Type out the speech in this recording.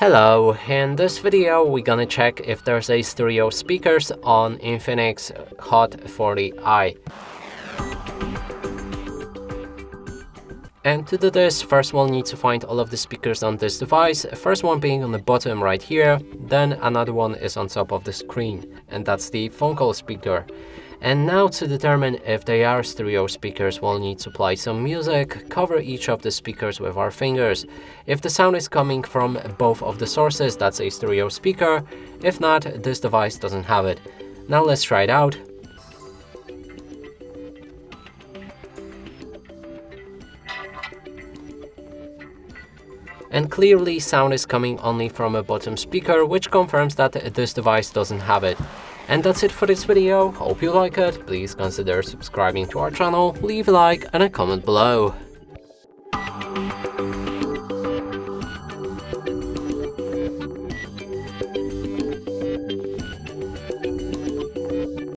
Hello, in this video we're gonna check if there's a stereo speakers on INFINIX Hot 40i. And to do this, first we'll need to find all of the speakers on this device, first one being on the bottom right here, then another one is on top of the screen, and that's the phone call speaker. And now to determine if they are stereo speakers, we'll need to play some music, cover each of the speakers with our fingers. If the sound is coming from both of the sources, that's a stereo speaker. If not, this device doesn't have it. Now let's try it out. And clearly sound is coming only from a bottom speaker, which confirms that this device doesn't have it. And that's it for this video. Hope you like it. Please consider subscribing to our channel, leave a like and a comment below.